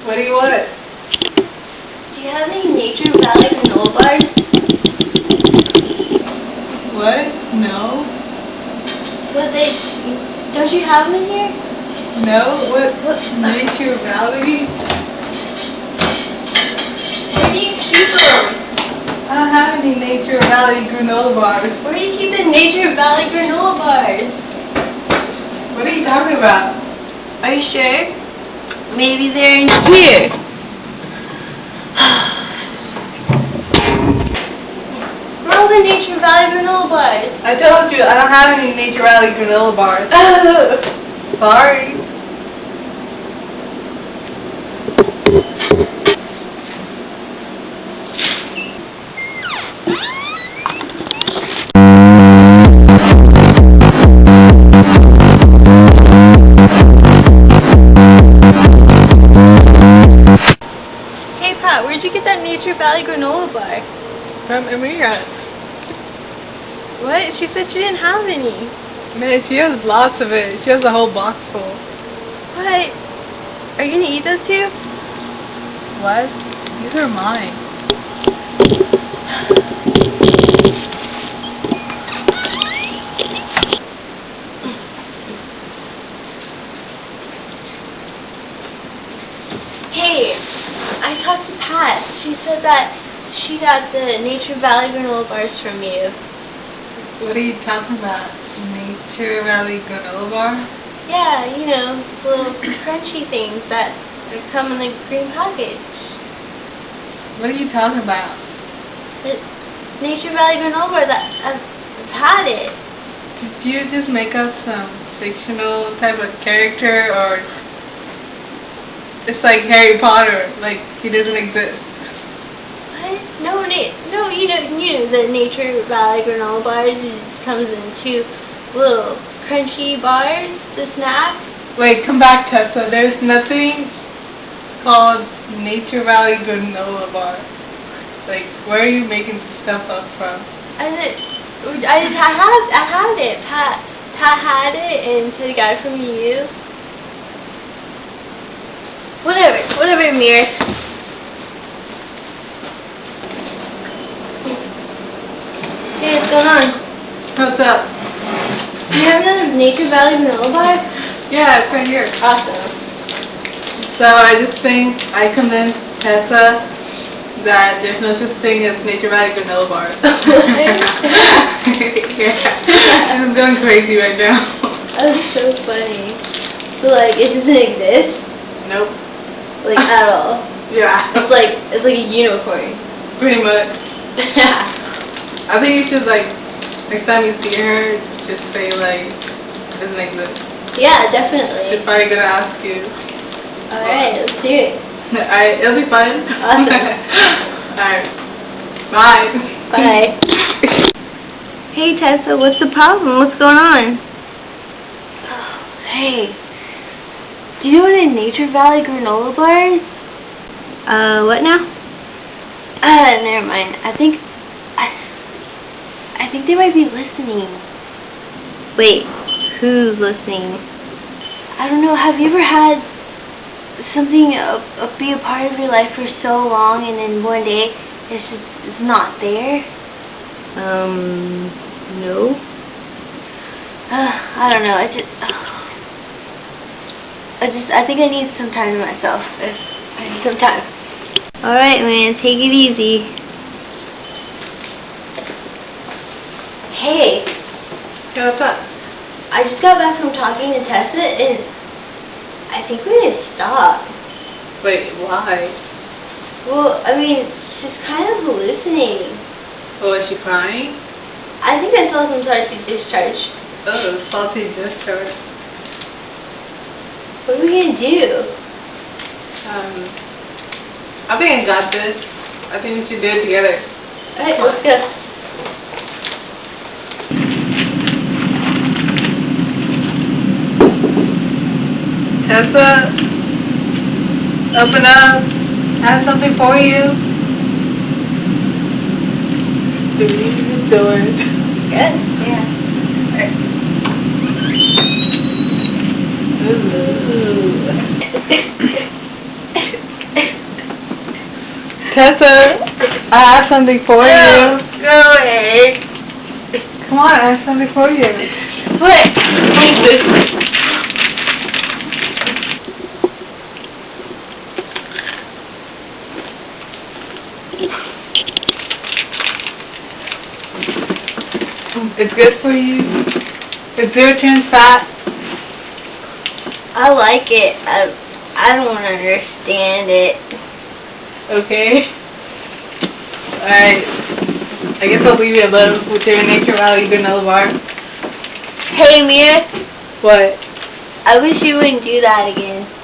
What do you want? Do you have any Nature Valley granola bars? What? No. Don't you have them in here? No? What? Nature Valley? Where do you keep them? I don't have any Nature Valley granola bars. Where do you keep the Nature Valley granola bars? What are you talking about? Are you sure? Maybe they're in here. Where are the Nature Valley granola bars? I told you, I don't have any Nature Valley granola bars. Sorry. Hey Pat, where'd you get that Nature Valley granola bar? From Amira. What? She said she didn't have any. Man, she has lots of it. She has a whole box full. What? Are you gonna eat those too? What? These are mine. Hey, I talked to Pat. She said that she got the Nature Valley granola bars from you. What are you talking about? Nature Valley granola bar? Yeah, you know, the little crunchy things that come in the green package. What are you talking about? The Nature Valley granola bar, that I've had it. Did you just make up some fictional type of character, or it's like Harry Potter, like he doesn't exist? What? No, you know the Nature Valley granola bars, it just comes in two little crunchy bars, the snack. Wait, come back, Tessa. There's nothing called Nature Valley granola bar. Like, where are you making stuff up from? I had it. Pat had it, and so he got it from you. Whatever, Mir. Hey, what's going on? What's up? Do you have another Nature Valley granola bar? Yeah, it's right here. Awesome. So I just think I convinced Tessa that there's no such thing as Nature Valley granola bars. Yeah. I'm going crazy right now. That's so funny. So like, it doesn't exist? Nope. Like at all? Yeah. It's like a unicorn. Pretty much. Yeah. I think you should, like, next time you see her, just say, like, it doesn't exist. Yeah, definitely. She's probably gonna ask you. Alright, let's do it. Alright, it'll be fun. Awesome. Alright. Bye. Bye. Hey Tessa, what's the problem? What's going on? Hey, do you know what a Nature Valley granola bar is? What now? Never mind. I think they might be listening. Wait, who's listening? I don't know, have you ever had something be a part of your life for so long and then one day it's not there? No. I don't know, I think I need some time to myself. I need some time. Alright, man, take it easy. Hey. What's up? I just got back from talking to Tessa, and I think we need to stop. Wait, why? Well, I mean, she's kind of hallucinating. Oh, is she crying? I think I saw some sort of discharge. Oh, salty discharge. What are we gonna do? I think I got this. I think we should do it together. Alright, let's go. Tessa, open up. I have something for you. Do we need to do it? Good? Yeah. Ooh. have something for you. Go ahead. Come on, I have something for you. What? It's good for you. It's good to turn fat. I like it. I don't understand it. Okay. Alright. I guess I'll leave you alone with your nature value granola bar. Hey, Mia. What? I wish you wouldn't do that again.